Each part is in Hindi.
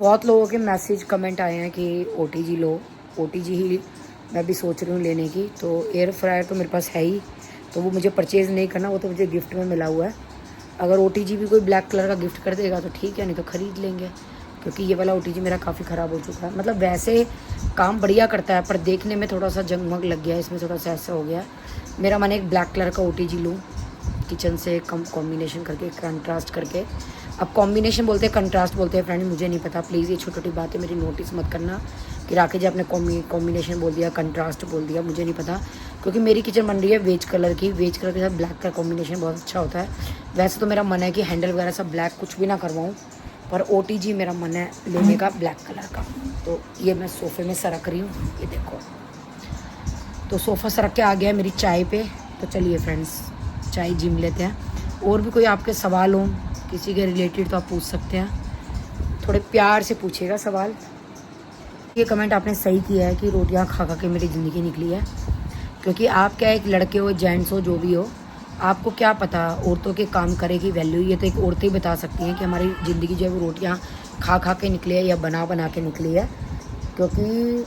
बहुत लोगों के मैसेज कमेंट आए हैं कि ओटीजी लो, ओटीजी ही मैं भी सोच रही हूँ लेने की। तो एयर फ्रायर तो मेरे पास है ही, तो वो मुझे परचेज़ नहीं करना, वो तो मुझे गिफ्ट में मिला हुआ है। अगर ओटीजी भी कोई ब्लैक कलर का गिफ्ट कर देगा तो ठीक है, नहीं तो ख़रीद लेंगे, क्योंकि ये वाला ओटीजी मेरा काफ़ी ख़राब हो चुका है। मतलब वैसे काम बढ़िया करता है पर देखने में थोड़ा सा जंगमग लग गया है, इसमें थोड़ा सा ऐसा हो गया है। मेरा मन एक ब्लैक कलर का ओटीजी लूँ, किचन से कम कॉम्बिनेशन करके, कंट्रास्ट करके। अब कॉम्बिनेशन बोलते हैं कंट्रास्ट बोलते हैं फ्रेंड, मुझे नहीं पता, प्लीज़ ये छोटी छोटी बातें मेरी नोटिस मत करना कि राकेश जी आपने कॉम्बिनेशन बोल दिया, कंट्रास्ट बोल दिया, मुझे नहीं पता। क्योंकि मेरी किचन बन रही है वेज कलर की, वेज कलर के साथ ब्लैक का कॉम्बिनेशन बहुत अच्छा होता है। वैसे तो मेरा मन है कि हैंडल वगैरह सब ब्लैक कुछ भी ना करवाऊँ, पर ओटीजी मेरा मन है लेने का ब्लैक कलर का। तो ये मैं सोफ़े में सरक रही हूँ, ये देखो, तो सोफ़ा सरक के आ गया है मेरी चाय पे। तो चलिए फ्रेंड्स चाय जिम लेते हैं। और भी कोई आपके सवाल हों किसी के रिलेटेड तो आप पूछ सकते हैं, थोड़े प्यार से पूछिएगा सवाल। ये कमेंट आपने सही किया है कि रोटियां खा खा के मेरी ज़िंदगी निकली है, क्योंकि आप क्या, एक लड़के हो, जेंट्स हो, जो भी हो, आपको क्या पता औरतों के काम करे की वैल्यू। ये तो एक औरतें ही बता सकती हैं कि हमारी ज़िंदगी जो है वो रोटियां खा खा के निकली है या बना बना के निकली है। क्योंकि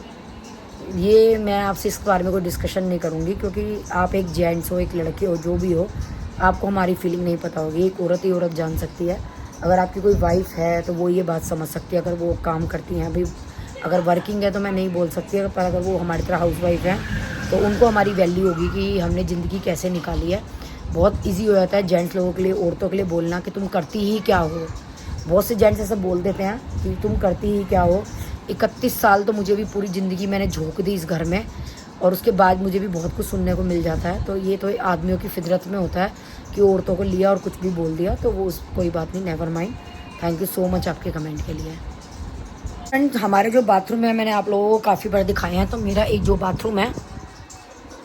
ये मैं आपसे इस बारे में कोई डिस्कशन नहीं करूँगी, क्योंकि आप एक जेंट्स हो, एक लड़के हो, जो भी हो, आपको हमारी फीलिंग नहीं पता होगी। एक औरत ही औरत जान सकती है। अगर आपकी कोई वाइफ है तो वो ये बात समझ सकती है, अगर वो काम करती हैं। अभी अगर वर्किंग है तो मैं नहीं बोल सकती, पर अगर वो हमारी तरह हाउस वाइफ है तो उनको हमारी वैल्यू होगी कि हमने ज़िंदगी कैसे निकाली है। बहुत ईजी हो जाता है जेंट्स लोगों के लिए, औरतों के लिए बोलना कि तुम करती ही क्या हो। बहुत से जेंट्स ऐसा बोल देते हैं कि तुम करती ही क्या हो। 31 साल तो मुझे भी पूरी ज़िंदगी मैंने झोंक दी इस घर में, और उसके बाद मुझे भी बहुत कुछ सुनने को मिल जाता है। तो ये तो आदमियों की फितरत में होता है कि औरतों को लिया और कुछ भी बोल दिया, तो वो कोई बात नहीं, never mind. Thank you so much आपके कमेंट के लिए। फ्रेंड्स हमारे जो बाथरूम है मैंने आप लोगों को काफ़ी बार दिखाए हैं। तो मेरा एक जो बाथरूम है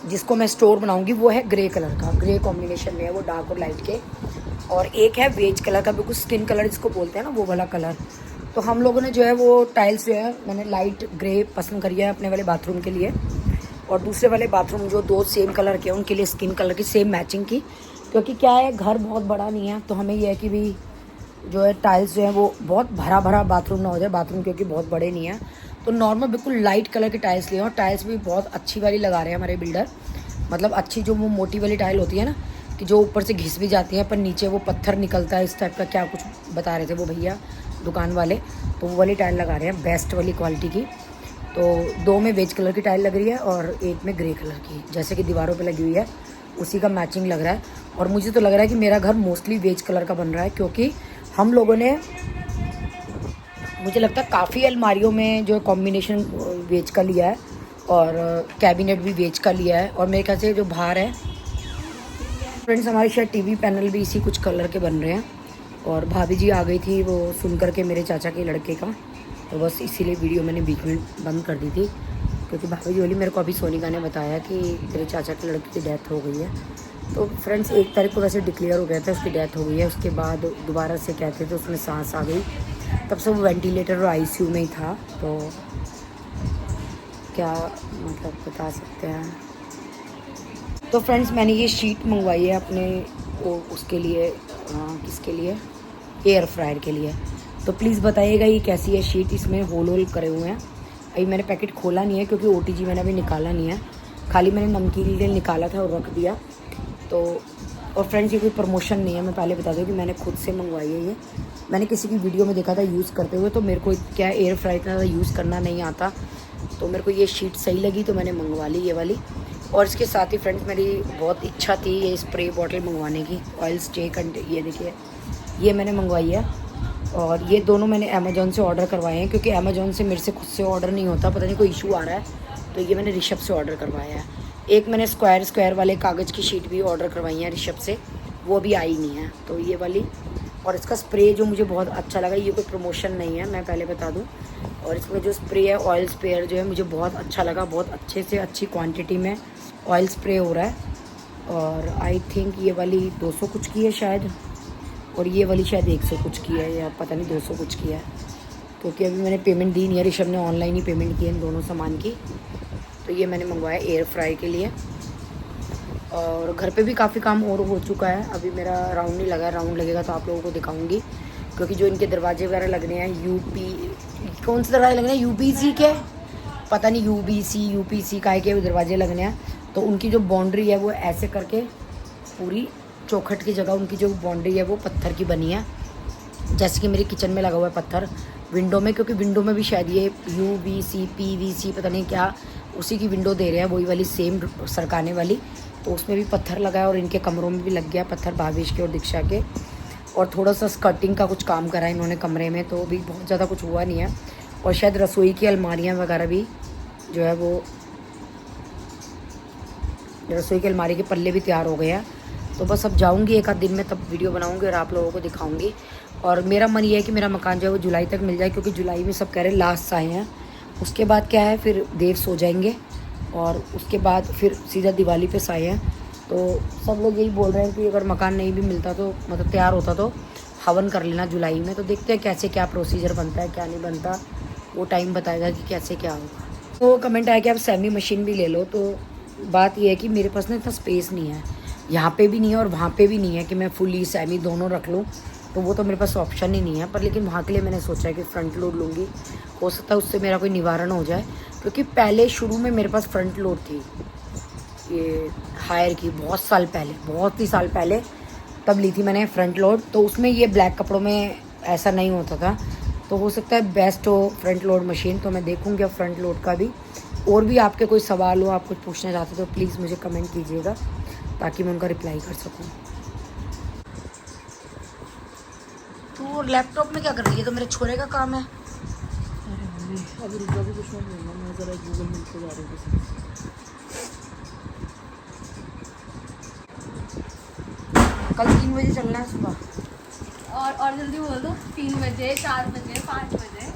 जिसको मैं स्टोर बनाऊंगी वो है ग्रे कलर का, ग्रे कॉम्बिनेशन में है वो, डार्क और लाइट के। और एक है बेज कलर का, बिल्कुल स्किन कलर जिसको बोलते हैं ना, वो वाला कलर। तो हम लोगों ने जो है वो टाइल्स जो है मैंने लाइट ग्रे पसंद करी है अपने वाले बाथरूम के लिए, और दूसरे वाले बाथरूम जो दो सेम कलर के हैं उनके लिए स्किन कलर की सेम मैचिंग की। क्योंकि क्या है, घर बहुत बड़ा नहीं है, तो हमें यह है कि भी जो है टाइल्स जो है वो बहुत भरा भरा बाथरूम ना हो जाए, बाथरूम क्योंकि बहुत बड़े नहीं है। तो नॉर्मल बिल्कुल लाइट कलर की टाइल्स लिए, और टाइल्स भी बहुत अच्छी वाली लगा रहे हैं हमारे बिल्डर। मतलब अच्छी जो वो मोटी वाली टाइल होती है ना, कि जो ऊपर से घिस भी जाती है पर नीचे वो पत्थर निकलता है, इस टाइप का क्या कुछ बता रहे थे वो भैया दुकान वाले। तो वो वाली टाइल लगा रहे हैं बेस्ट वाली क्वालिटी की। तो दो में बेज कलर की टाइल लग रही है और एक में ग्रे कलर की, जैसे कि दीवारों पे लगी हुई है उसी का मैचिंग लग रहा है। और मुझे तो लग रहा है कि मेरा घर मोस्टली वेज कलर का बन रहा है, क्योंकि हम लोगों ने, मुझे लगता है काफ़ी अलमारियों में जो कॉम्बिनेशन वेज का लिया है, और कैबिनेट भी वेज का लिया है। और मेरे ख्याल से जो बाहर है फ्रेंड्स हमारे शायद टीवी पैनल भी इसी कुछ कलर के बन रहे हैं। और भाभी जी आ गई थी वो सुन कर के मेरे चाचा के लड़के का, तो बस इसीलिए वीडियो मैंने बीच में बंद कर दी थी, क्योंकि भाभी जी बोली मेरे को अभी सोनिका ने बताया कि तेरे चाचा के लड़के की डेथ हो गई है। तो फ्रेंड्स 1 तारीख को वैसे डिक्लेयर हो गया था उसकी डेथ हो गई है, उसके बाद दोबारा से कहते थे उसमें सांस आ गई, तब से वो वेंटिलेटर और आईसीयू में ही था। तो क्या मतलब बता सकते हैं। तो फ्रेंड्स मैंने ये शीट मंगवाई है अपने उसके लिए, किसके लिए, एयर फ्रायर के लिए। तो प्लीज़ बताइएगा ये कैसी है शीट, इसमें होल होल करे हुए हैं। अभी मैंने पैकेट खोला नहीं है क्योंकि ओटीजी मैंने अभी निकाला नहीं है, खाली मैंने नमकीन के लिए निकाला था और रख दिया। तो और फ्रेंड्स ये कोई प्रमोशन नहीं है, मैं पहले बता दूँ कि मैंने खुद से मंगवाई है ये। मैंने किसी की वीडियो में देखा था यूज़ करते हुए, तो मेरे को क्या एयर फ्रायर का यूज़ करना नहीं आता, तो मेरे को ये शीट सही लगी तो मैंने मंगवा ली ये वाली। और इसके साथ ही फ्रेंड्स मेरी बहुत इच्छा थी ये स्प्रे बॉटल मंगवाने की, ऑयल स्टे ये देखिए ये मैंने मंगवाई है। और ये दोनों मैंने अमेज़ॉन से ऑर्डर करवाए हैं, क्योंकि अमेज़ॉन से मेरे से खुद से ऑर्डर नहीं होता, पता नहीं कोई इशू आ रहा है, तो ये मैंने ऋषभ से ऑर्डर करवाया है। एक मैंने स्क्वायर वाले कागज़ की शीट भी ऑर्डर करवाई है ऋषभ से, वो अभी आई नहीं है, तो ये वाली। और इसका स्प्रे जो मुझे बहुत अच्छा लगा, ये कोई प्रमोशन नहीं है मैं पहले बता दूं। और इसका जो स्प्रे है ऑयल स्प्रेयर जो है मुझे बहुत अच्छा लगा, बहुत अच्छे से अच्छी क्वांटिटी में ऑयल स्प्रे हो रहा है। और आई थिंक ये वाली 200 कुछ की है शायद, और ये वाली शायद 100 कुछ की है, या पता नहीं 200 कुछ की है, क्योंकि अभी मैंने पेमेंट दी नहीं है, ऋषभ ने ऑनलाइन ही पेमेंट की है इन दोनों सामान की। तो ये मैंने मंगवाया एयर फ्राई के लिए। और घर पे भी काफ़ी काम और हो चुका है, अभी मेरा राउंड नहीं लगा, राउंड लगेगा तो आप लोगों को दिखाऊंगी, क्योंकि जो इनके दरवाजे वगैरह लगने हैं कौन से दरवाजे लगने हैं, यूबीसी के, पता नहीं यूपीसी काय के दरवाजे लगने हैं। तो उनकी जो बाउंड्री है वो ऐसे करके पूरी चौखट की जगह उनकी जो बाउंड्री है वो पत्थर की बनी है, जैसे कि मेरे किचन में लगा हुआ है पत्थर विंडो में, क्योंकि विंडो में भी शायद ये यूबीसी पीवीसी पता नहीं क्या उसी की विंडो दे रहे हैं, वही वाली सेम सरकाने वाली। तो उसमें भी पत्थर लगा है और इनके कमरों में भी लग गया पत्थर, भावेश के और दीक्षा के। और थोड़ा सा स्कर्टिंग का कुछ काम करा है इन्होंने कमरे में, तो भी बहुत ज़्यादा कुछ हुआ नहीं है। और शायद रसोई की अलमारियाँ वगैरह भी जो है वो, रसोई की अलमारी के पल्ले भी तैयार हो गए हैं। तो बस अब जाऊंगी एक आध दिन में, तब वीडियो बनाऊंगी और आप लोगों को दिखाऊंगी। और मेरा मन ये है कि मेरा मकान जो है वो जुलाई तक मिल जाए, क्योंकि जुलाई में सब कह रहे हैं लास्ट आए हैं। उसके बाद क्या है, फिर देव सो जाएंगे और उसके बाद फिर सीधा दिवाली पे साए हैं। तो सब लोग यही बोल रहे हैं कि अगर मकान नहीं भी मिलता तो मतलब तैयार होता तो हवन कर लेना जुलाई में। तो देखते हैं कैसे क्या प्रोसीजर बनता है क्या नहीं बनता, वो टाइम बताएगा कि कैसे क्या होगा। तो कमेंट आया कि आप सेमी मशीन भी ले लो। तो बात यह है कि मेरे पास ना इतना स्पेस नहीं है, यहाँ पे भी नहीं है और वहाँ पे भी नहीं है कि मैं फुली सेमी दोनों रख लूँ। तो वो तो मेरे पास ऑप्शन ही नहीं है। पर लेकिन वहाँ के लिए मैंने सोचा है कि फ्रंट लोड लूँगी, हो सकता है उससे मेरा कोई निवारण हो जाए। क्योंकि पहले शुरू में मेरे पास फ्रंट लोड थी ये हायर की, बहुत साल पहले, बहुत ही साल पहले तब ली थी मैंने फ्रंट लोड। तो उसमें ये ब्लैक कपड़ों में ऐसा नहीं होता था। तो हो सकता है बेस्ट हो फ्रंट लोड मशीन। तो मैं देखूँगी अब फ्रंट लोड का भी। और भी आपके कोई सवाल हो, आप कुछ पूछना चाहते हो तो प्लीज़ मुझे कमेंट कीजिएगा ताकि मैं उनका रिप्लाई कर सकूँ। तो लैपटॉप में क्या कर रही है? तो मेरे छोरे का काम है। अभी रुक भी कुछ नहीं, मैं ज़रा गूगल मीट पे जा रही हूँ। कल 3 बजे चलना है सुबह। और जल्दी बोल दो, 3 बजे 4 बजे 5 बजे।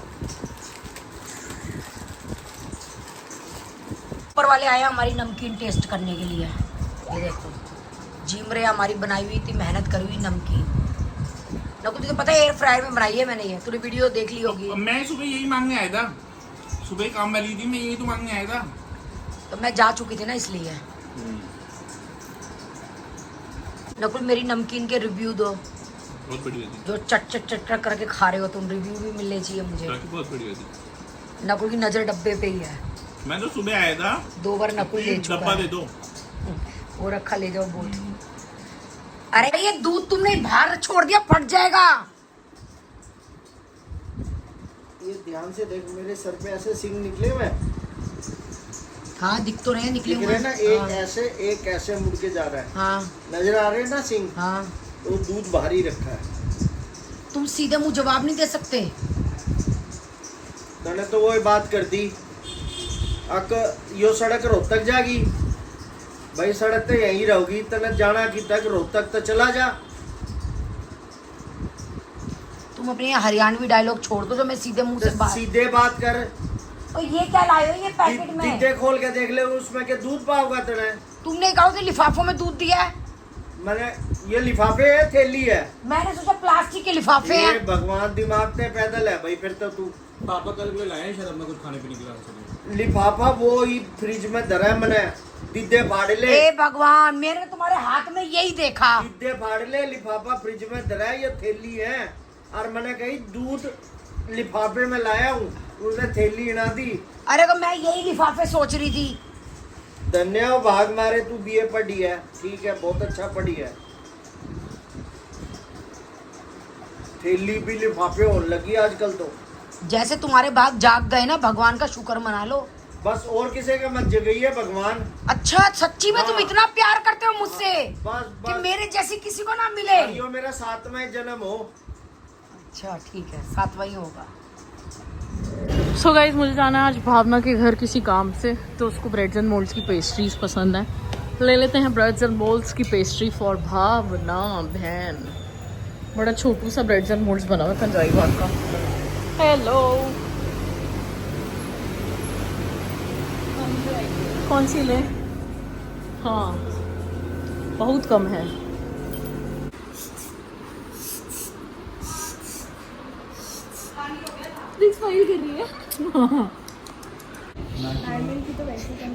ऊपर वाले आए हमारी नमकीन टेस्ट करने के लिए। ये देखो जिम रे हमारी बनाई हुई थी, मेहनत करी हुई नमकीन। ना कुछ तो पता है एयर फ्रायर में बनाई है मैंने, ये तूने वीडियो देख ली होगी। मैं सुबह यही मांगने आया था, सुबह काम वाली थी, मैं यही तो मांगने आया था। तो मैं जा चुकी थी ना इसलिए। नकुल मेरी नमकीन के रिव्यू दो, बहुत बढ़िया थी। जो चट चट चट चट करके खा रहे हो तुम, रिव्यू भी मिलने चाहिए मुझे। बहुत बढ़िया थी। नकुल की नजर डब्बे पे ही है। मैं तो सुबह आया था। 2 बार नकुल ले चुका डब्बा है। दे दो। वो रखा, ले जाओ बोल। अरे ये दूध तुमने बाहर छोड़ दिया, फट जाएगा। ये ध्यान से देख, मेरे सर पे ऐसे सिंग निकले हुए हैं। हाँ दिख तो रहे हैं, निकले दिख हुए रहे हैं ना, हाँ। एक ऐसे मुड़ के जा रहा है। हाँ नजर आ रहे हैं ना सिंग। हाँ। तो दूध बाहर ही रखा है। तुम सीधे मुंह जवाब नहीं दे सकते। तने तो वही बात कर दी, अक यो सड़क रोहतक जागी भाई, सड़क तो यहीं रहोगी, तने जाना कि तक रोहतक तो चला जा। तुम अपने हरियाणवी डायलॉग छोड़ दो जो मैं सीधे मुंह से तो बात। सीधे बात कर। तो ये क्या लाए हो ये पैकेट में? दीदे खोल के देख ले, उसमें के दूध पाओगा तने। तुमने कहा कि लिफाफों में दूध दिया है। मैंने ये लिफाफे है, थैली है। मैंने सोचा प्लास्टिक के लिफाफे ये हैं। भगवान दिमाग पे पैदल है भाई। फिर तो तू पापा कल को लाए शायद अपना कुछ खाने पीने के लिए। लिफाफा वो ही फ्रिज में धरा है मैंने, दीदे फाड़ ले। ए भगवान, मैंने तुम्हारे हाथ में यही देखा। दीदे फाड़ ले, लिफाफा फ्रिज में धरा है, ये थैली है। और मैंने कही दूध लिफाफे में लाया हूँ, उसने थैली हिना दी। अरे तो मैं यही लिफाफे सोच रही थी। धन्यवाद भाग मारे, तू बीए पढ़ी है, ठीक है, बहुत अच्छा पढ़ी है। थैली भी लिफाफे होने लगी आजकल तो। जैसे तुम्हारे बाप जाग गए ना, भगवान का शुक्र मना लो। बस और किसी का मत जगई है भगवान। अच्छा सच्ची में तुम हाँ। इतना प्यार करते हो मुझसे बस कि बस मेरे जैसी किसी को ना मिले। यो मेरा 7वां जन्म हो। अच्छा ठीक है, 7वां ही होगा। सो गाइज मुझे जाना है आज भावना के घर किसी काम से, तो उसको ब्रेड्स एंड मोल्ड्स की पेस्ट्रीज पसंद है। ले लेते हैं ब्रेड्स एंड मोल्ड्स की पेस्ट्री फॉर भावना बहन। बड़ा छोटू सा ब्रेड्स एंड मोल्ड्स बना हुआ कंजाई बाग का। हेलो, कौन सी ले? हाँ बहुत कम है। स्माइल कर रही है। की तो वैसे कम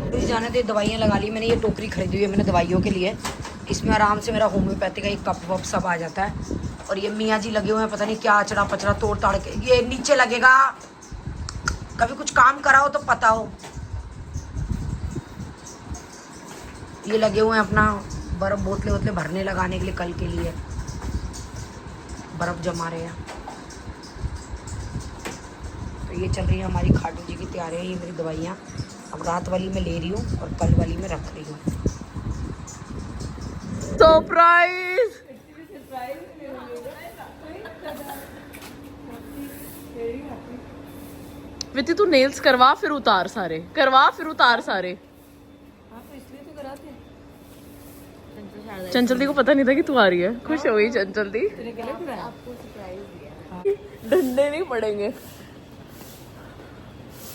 मुझे जाने थे, दवाइयाँ लगा ली मैंने। ये टोकरी खरीदी हुई है मैंने दवाइयों के लिए। इसमें आराम से मेरा होम्योपैथी का एक कप वप सब आ जाता है। और ये मियाँ जी लगे हुए हैं, पता नहीं क्या अचड़ा पचड़ा तोड़ ताड़ के। ये नीचे लगेगा, कभी कुछ काम करा हो तो पता हो। ये लगे हुए हैं अपना बर्फ बोतले वोतले भरने लगाने के लिए, कल के लिए बर्फ जमा रहे हैं। तो ये चल रही है हमारी खाटू जी की तैयारियाँ। ये मेरी दवाइयाँ अब रात वाली मैं ले रही हूँ और कल वाली मैं रख रही हूँ। सरप्राइज। विति तू नेल्स करवा फिर उतार सारे, करवा फिर उतार सारे। चंचल दी को पता नहीं था कि तू आ रही है। खुश हो गई चंचल दी। डंडे नहीं पड़ेंगे।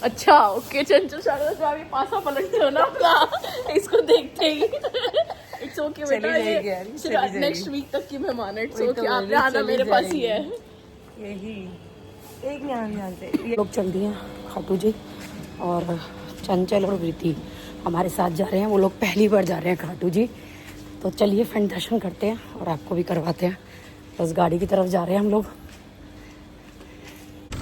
अच्छा ओके। चंचल शारदा जो अभी पासा पलटते हो ना अपना, इसको देखते ही इट्स ओके बेटा, ये नेक्स्ट वीक तक की मेहमान है। इट्स ओके, आपने आना मेरे पास ही है। यही एक नहीं लोग चल दिए हैं खाटू जी, और चंचल और वृति हमारे साथ जा रहे हैं। वो लोग पहली बार जा रहे हैं खाटू जी। तो चलिए फ्रेंड दर्शन करते हैं और आपको भी करवाते हैं। बस गाड़ी की तरफ जा रहे हैं हम लोग।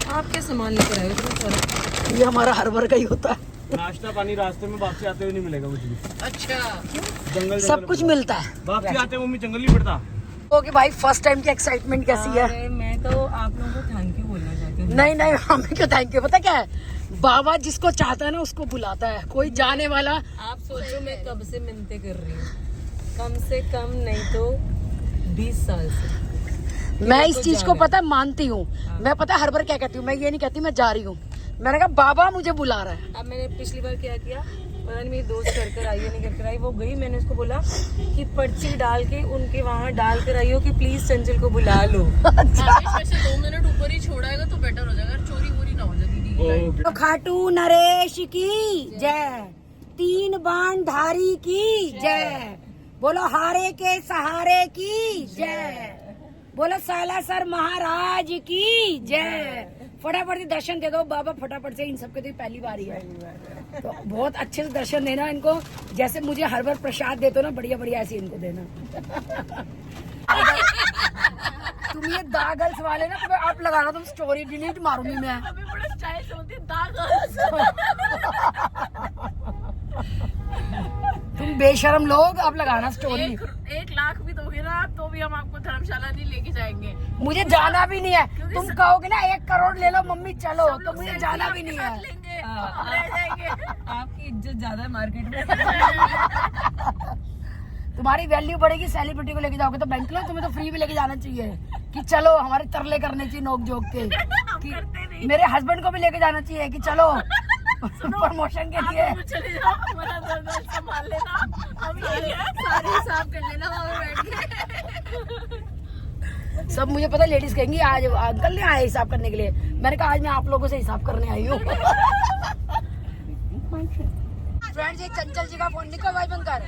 आप क्या सामान लेकर आए हो इतना सारा? ये हमारा हर बार का ही होता है। नाश्ता पानी रास्ते में वापसी आते हुए नहीं मिलेगा कुछ भी। अच्छा, जंगल सब कुछ मिलता है। वापसी आते हुए मम्मी जंगल नहीं पड़ता। ओके भाई, फर्स्ट टाइम की एक्साइटमेंट कैसी है? अरे मैं तो आप लोगों को थैंक यू बोलना चाहती हूँ। नहीं नहीं, हमें क्यों थैंक यू। पता क्या है, बाबा जिसको चाहता है ना उसको बुलाता है। कोई जाने वाला। आप सोचो मैं कब से मिन्नतें कर रही हूँ, कम से कम नहीं तो 20 साल से। मैं इस चीज को पता मानती हूँ। मैं पता हर बार क्या कहती हूँ, मैं ये नहीं कहती मैं जा रही हूँ, मैंने कहा बाबा मुझे बुला रहा है। अब मैंने पिछली बार क्या किया पता नहीं, मेरी दोस्त कर आई या नहीं कर आई, वो गई, मैंने उसको बोला कि पर्ची डाल के उनके वहाँ डाल कर आई हो कि प्लीज चंचल को बुला लो। वैसे 2 मिनट ऊपर ही छोड़ाएगा तो बेटर हो जाएगा, चोरी वोरी ना हो जाए दीदी। तो खाटू नरेश की जय, 3 बाण धारी की जय, बोलो हारे के सहारे की जय, बोलो सालासर महाराज की जय। फटाफट से दर्शन दे दो बाबा, फटाफट से। इन सबके तो पहली बार ही है, तो बहुत अच्छे से दर्शन देना इनको। जैसे मुझे हर बार प्रसाद देते हो ना, बढ़िया बढ़िया ऐसे इनको देना। तुम ये दागल्स वाले ना, तुम्हें आप लगाना, तुम स्टोरी डिलीट मारूंगी मैं। अभी बड़ा स्टाइल से बोलती है दागल्स। तुम बेशरम लोग, आप लगाना स्टोरी। 1 लाख भी दोगे ना तो भी हम आपको धर्मशाला नहीं लेके जाएंगे। मुझे जाना भी नहीं है। तुम कहोगे ना 1 करोड़ ले लो मम्मी चलो, तो मुझे जाना भी नहीं है। लेंगे, हम रह जाएंगे। आपकी इज्जत ज्यादा है मार्केट में। तुम्हारी वैल्यू बढ़ेगी, सेलिब्रिटी को लेके जाओगे तो बैंक लो। तुम्हें तो फ्री भी लेके जाना चाहिए कि चलो, हमारे तरले करने चाहिए नोक जोक के कि मेरे हस्बैंड को भी लेके जाना चाहिए कि चलो प्रमोशन के लिए। चले जाओ, हमारा दर्द संभाल लेना, हम यही है, सारे हिसाब कर लेना वहाँ बैठ के। सब मुझे पता, लेडीज कहेंगी आज अंकल ने आए हिसाब करने के लिए। मैंने कहा आज मैं आप लोगों से हिसाब करने आई हूँ। फ्रेंड्स, ये चंचल जी का फोन, निको भाई बंद कर।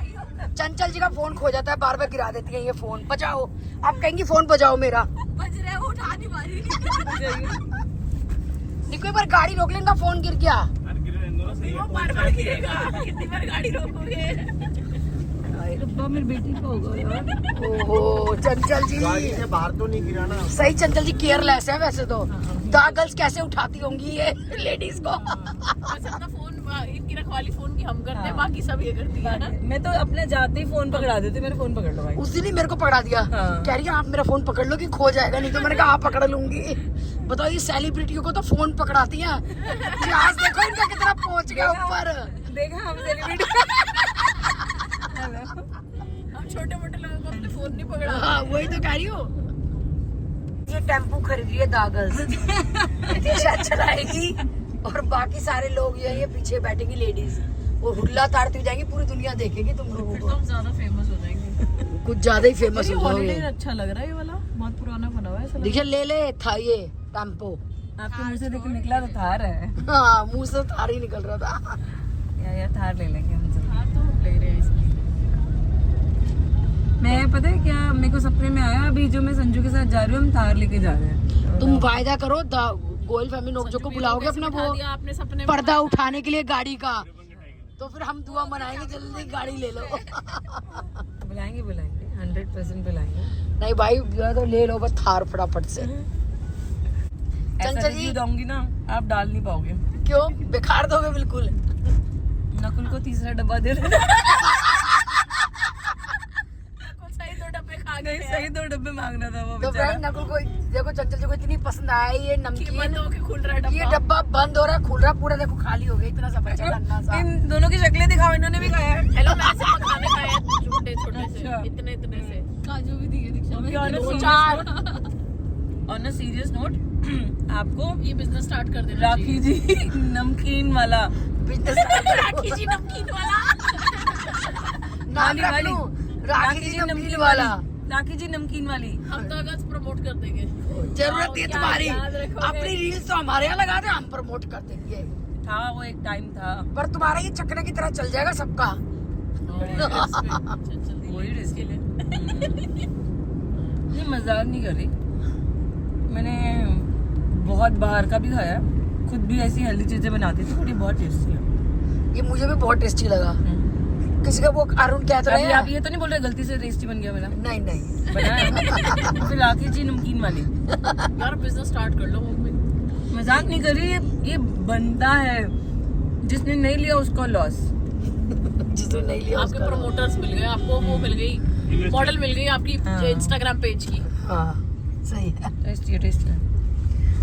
चंचल जी का फोन खो जाता है, बार बार गिरा देती है ये फोन। बचाओ, आप कहेंगी फोन बजाओ मेरा। बज रहे हो, उठा नहीं पा रही। निको एक बार गाड़ी रोक लेना, फोन गिर गया। वो बार-बार गिरेगा, कितनी बार गाड़ी रोकोगे? रब्बा मेरी बेटी का होगा यार। ओहो चंचल जी, गाड़ी से बाहर तो नहीं गिरा ना? सही। चंचल जी केयरलेस है वैसे तो। दागल्स कैसे उठाती होंगी ये लेडीज को। बस अपना फोन, इनकी रखवाली फोन की हम करते हैं, बाकी सब ये करती है। मैं तो अपने जाते ही फोन पकड़ा देती, मेरा फोन पकड़ लो भाई। उस दिन ही मेरे को पकड़ा दिया। हाँ। कह रही है आप मेरा फोन पकड़ लो कि खो जाएगा, नहीं तो मैंने कहा आप पकड़ लूंगी। बताओ, ये सेलिब्रिटियों को तो फोन पकड़ाती हैं। ये आज देखो इनका कितना पहुंच गया ऊपर। देखा हम सेलिब्रिटी। हम छोटे मोटे लोगों को अपने फोन नहीं पकड़ा। हाँ, वही तो कह रही हूँ। ये टेम्पो खरीद रही है दागल्स, दिशा चलाएगी और बाकी सारे लोग ये पीछे बैठेंगी लेडीज। वो हुल्ला तारती हुई जाएंगी, पूरी दुनिया देखेगी तुम लोगों को। हम ज्यादा फेमस हो जाएंगे। कुछ ज्यादा ही फेमस हो हॉलीडे जाओगे। अच्छा लग रहा है, ये वाला बहुत पुराना बना हुआ है ऐसा लग देखिए, ले ले था ये टेम्पो। रहा है। आपके मुंह से देख निकला तो थार है। हाँ, मुंह से तार ही निकल रहा था। या थार ले लेंगे हम सब। हाँ तो ले रहे हैं इसकी। मैं पता है क्या, मेरे को सपने में आया अभी जो मैं संजू के साथ जा रही हूँ, हम थार लेके जा रहे हैं। तुम वायदा करो गोयल फैमिली नोकझोंक को बुलाओगे अपना वो दिया आपने सपने पर्दा उठाने के लिए गाड़ी का, तो फिर हम दुआ मनाएंगे जल्दी गाड़ी ले लो। बुलाएंगे 100% बुलाएंगे। नहीं भाई तो ले लो बस थार फटाफट से। ऐसा चंचल जी रिव्यू दूंगी ना, आप डाल नहीं पाओगे। क्यों बेकार दोगे बिल्कुल। नकुल को तीसरा डब्बा दे देना। सही 2 डब्बे खा नहीं, सही 2 डब्बे मांगना था वो तो बेचारा। फ्रेंड नकुल को देखो, चंचल जी को इतनी पसंद आया ये नमकीन, बंद होके खुल रहा है ये डब्बा बंद हो रहा है, खुल रहा पूरा, देखो खाली हो गया, इतना सा बचा नन्हा सा। इन दोनों की शक्लें दिखाओ, इन्होंने भी खाया है। हेलो मैं ऐसे पकाने खाए छोटे छोटे से, अच्छा। इतने से काजू भी दिए दीक्षा में। ऑन अ सीरियस नोट, आपको ये बिजनेस स्टार्ट कर देना राखी जी नमकीन वाला बिजनेस राखी जी नमकीन वाला नाम रख लूं, राखी जी नमकीन वाला। राखी जी नमकीन वाली। हम तो अगस्त प्रमोट कर देंगे। जरूरत है तुम्हारी, याद रखोगे? अपनी रील्स तो हमारे यहाँ लगा दे, हम प्रमोट कर देंगे, था वो एक टाइम था। पर तुम्हारा ये चक्कर की तरह चल जाएगा सबका। वही रिस्क के लिए। नहीं, मजाक नहीं कर रही, मैंने बहुत बाहर का भी खाया, खुद भी ऐसी हेल्दी चीजें बनाती थी, बड़ी बहुत टेस्टी है। ये मुझे भी बहुत टेस्टी लगा। किसी का वो अरुण क्या तो अभी रहे आप ये तो नहीं बोल रहे गलती से टेस्टी बन गया मेरा? नहीं नहीं बनाया फिर राखी जी नमकीन वाली। यार बिजनेस स्टार्ट कर लो मम्मी। मजाक नहीं कर रही, ये बनता है, जिसने नहीं लिया उसको लॉस। जिसने नहीं लिया आपके उसका प्रमोटर्स मिल गए, आपको वो मिल गई, मॉडल मिल गई आपकी हाँ। इंस्टाग्राम पेज की। हाँ सही है। टेस्टी है, टेस्टी है।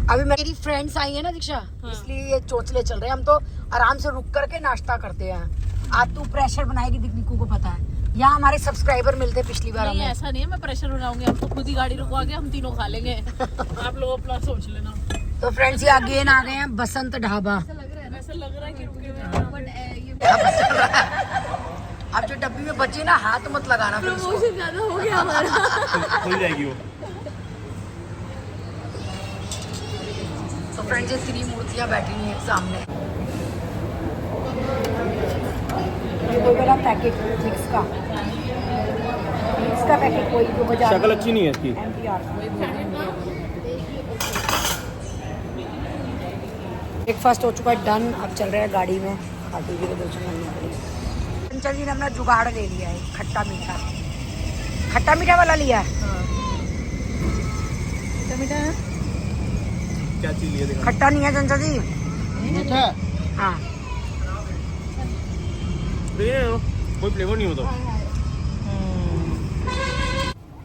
अभी मेरी फ्रेंड्स आई है ना दीक्षा, इसलिए ये चोचले चल रहे हैं। हम तो आराम से रुक करके नाश्ता करते हैं। आज तू प्रेशर बनाएगी, निक्कू को पता है। यहाँ हमारे सब्सक्राइबर मिलते पिछली बार नहीं हमें। ऐसा नहीं है, मैं प्रेशर बनाऊंगी, हम तो खुद ही गाड़ी रुकवा के हम तीनों खा लेंगे। आप लोग अपना सोच लेना। तो फ्रेंड्स ये अगेन आ गए हैं बसंत ढाबा। ऐसा लग रहा है कि रुके हुए हैं, but, ये अब जो डब्बी में बची ना, हाथ मत लगाना फिर उसको। प्रमोशन ज्यादा हो गया हमारा। खुल जाएगी वो। तो फ्रेंड्स ये 3 मूर्तियाँ बैठी हुई हैं सामने। कोई वाला पैकेट मिक्स का पैकेट, कोई जो बाजार शक्ल अच्छी नहीं है इसकी। ब्रेकफास्ट हो चुका है डन। अब चल रहा है गाड़ी में खाटू जी के दर्शन करने के लिए। चंचल जी ने अपना जुगाड़ ले लिया है, खट्टा मीठा, खट्टा मीठा वाला लिया है। क्या चीज लिया देखा? खट्टा नहीं है चंचल जी। मीठा हाँ कोई फ्लेवर नहीं होता।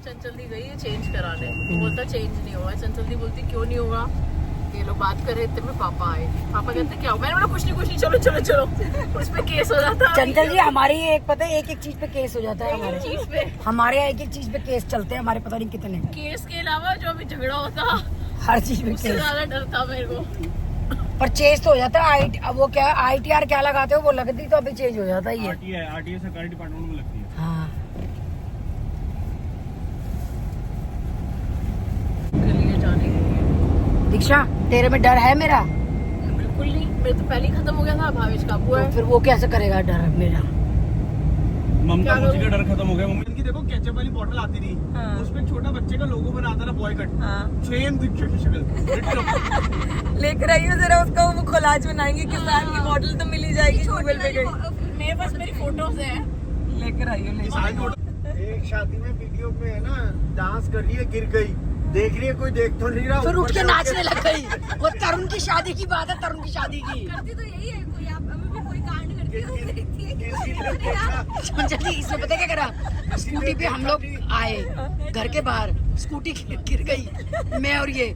चंचल दी गई है चेंज कराने, तो बोलता चेंज नहीं हुआ है। चंचल दी बोलती क्यों नहीं होगा, ये लोग बात कर रहे थे, में पापा आए, पापा कहते क्या हुआ, मैंने बोला कुछ नहीं चलो चलो चलो, उस पे केस हो जाता है। चंचल जी हमारी एक पता है, एक चीज पे केस हो जाता है हमारे। चीज पे हमारे यहाँ एक चीज पे केस चलते हैं हमारे, पता नहीं कितने। केस के अलावा जो अभी झगड़ा होता, हर चीज पे उससे केस। ज्यादा डर था मेरे को। पर चेंज तो हो जाता है। अब वो क्या ITR क्या लगाते हो, वो लगती तो अभी चेंज हो जाता ही है। आरटीआई सरकारी डिपार्टमेंट में लगती है। हाँ के लिए जाने के लिए दीक्षा तेरे में डर है मेरा? बिल्कुल नहीं, मेरे तो पहले ही खत्म हो गया था, भावेश काबू है। तो फिर वो कैसे करेगा डर मेरा? ममता क्या मुझे का करूं? डर खत्म हो गया। मम्मी की देखो केचप वाली बोतल आती थी, हाँ। उसमें एक छोटा बच्चे का लोगो बना था ना, बॉयकट, हाँ। सेम दीक्षा की शक्ल। लेकर आई हो जरा उसका, वो कोलाज बनाएंगे, किसान की बॉटल तो मिल ही जाएगी गूगल पे गई। मेरे पास मेरी फोटोज है। लेकर आई हो, लेकर। एक शादी में वीडियो में है ना, डांस कर रही है, गिर गई, देख रही है, कोई देख तो नहीं रहा, फिर उठ ऊपर के से नाचने लग गई। वो तरुण की शादी की बात है, तरुण की शादी की। करती तो यही है, कोई आप अभी भी कोई कांड करती है तो देखती है चंचल इसने पता क्या करा, स्कूटी पे हम लोग आए घर के बाहर, स्कूटी गिर गई, मैं और ये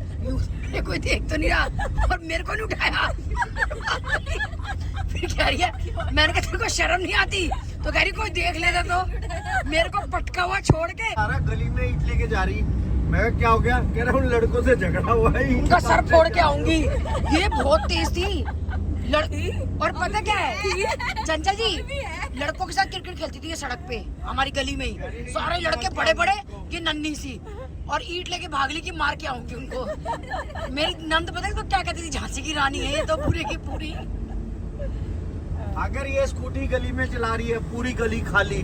कोई देख तो नहीं रहा, और मेरे को नहीं उठाया। फिर कह रही है, मैंने कहा तेरे को शर्म नहीं आती? तो कह रही कोई देख लेता तो। मेरे को पटका हुआ छोड़ के सारा गली में ईंट लेके जा रही। मैं क्या हो गया, कह रहा हूँ लड़कों से झगड़ा हुआ है, उनका सर फोड़ के आऊंगी। ये बहुत तेज थी और पता क्या है चंचल जी, लड़कों के साथ क्रिकेट खेलती थी ये सड़क पे हमारी गली में ही। सारे लड़के बड़े बड़े, ये नन्ही सी, और ईंट लेके भाग ली कि मार के आऊंगी उनको। मेरी नंद पता है तो क्या कहती थी, झांसी की रानी है ये तो पूरी की पूरी। अगर ये स्कूटी गली में चला रही है, पूरी गली खाली,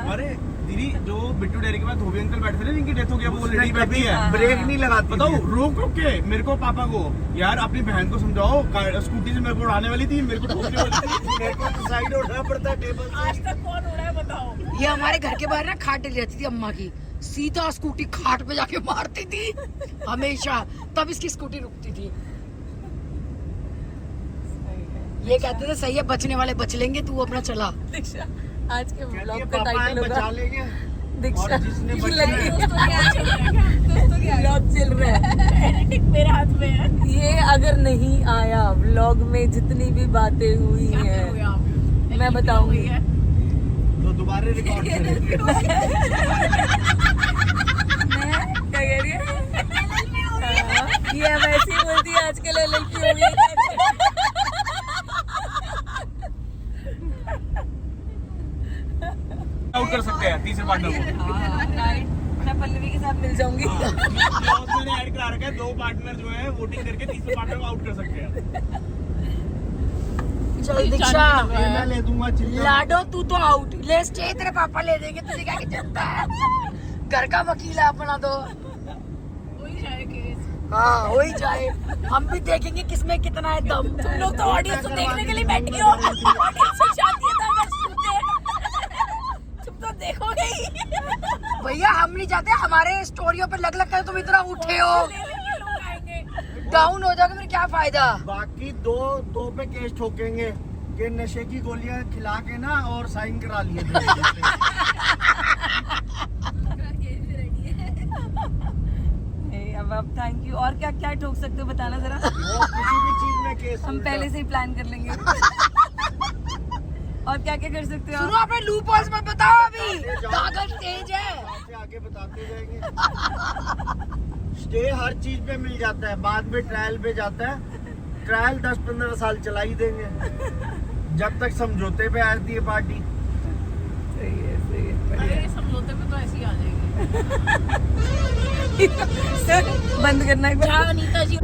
अरे चलाती रही, जो बिट्टू डेरी के पास धोबी अंकल बैठे थे जिनकी डेथ हो गया, वो उसने लेडी बैठी है, ब्रेक नहीं लगाती बताओ थी। रोक रोक के मेरे को पापा को, यार अपनी बहन को समझाओ, स्कूटी से मेरे को उड़ाने वाली थी, मेरे को ठोकने वाली थी। मेरे को साइड उठना पड़ता है टेबल से। आज तक कौन उड़ा है बताओ। ये हमारे घर के बाहर ना खाट रहती थी अम्मा की, सीधा स्कूटी खाट पे जाके मारती थी हमेशा, तब इसकी स्कूटी रुकती थी। ये कहते थे सही है, बचने वाले बच लेंगे, तू अपना चला। दीक्षा आज के कहती है, ब्लॉग का पापा टाइटल बचा होगा लेंगे। दीक्षा और जिसने ये बचाया- लगी ब्लॉग चल रहा है, मेरे हाथ में है। ये अगर नहीं आया व्लॉग में जितनी भी बातें हुई हैं मैं बताऊंगी। तो दोबारा रिकॉर्ड करेंगे। मैं क्या कह रही है? हाँ, ये अब ऐसी ही बोलती है आजकल LLP हो गई है। आउट कर सकते हैं तीसरे पार्टनर को। मैं पल्लवी के साथ मिल जाऊंगी। क्लॉज मैंने ऐड करा रखा है, 2 पार्टनर जो है वोटिंग करके तीसरे पार्टनर को आउट कर सकते हैं। चल दीक्षा, ये मैं ले दूंगा चिल्ला। लाडो तू तो आउट, ले स्टे तेरे पापा ले देंगे, तुझे क्या चिंता है, घर का वकील है अपना तो। हाँ हो ही जाए, हम भी देखेंगे किसमें कितना है दम। तुम लोग तो ऑडियंस को देखने के लिए बैठ गए हो, ऑडियंस की शादी है तो बस तुम तो देखोगे ही। भैया हम नहीं चाहते हमारे स्टोरियों पे लग कर तुम इतना उठे हो, डाउन हो जाओगे फिर क्या फायदा। बाकी दो पे केस ठोकेंगे कि नशे की गोलियां खिला के ना और साइन करा लिए थे। अब थैंक यू। और क्या क्या ठोक सकते हो बताना जरा, वो किसी भी चीज में केस हम पहले से ही प्लान कर लेंगे। और क्या क्या कर सकते हो सुनो अपने लूप होल्स मत बताओ, अभी कागज तेज है। आगे आगे बताते जाएंगे। स्टे हर चीज पे मिल जाता है, बाद में ट्रायल पे जाता है। ट्रायल 10-15 साल चला ही देंगे जब तक समझौते पे आती है पार्टी। अरे समझौते पे तो ऐसे ही आ जाएंगे। बंद करना एक बार। अनीता जी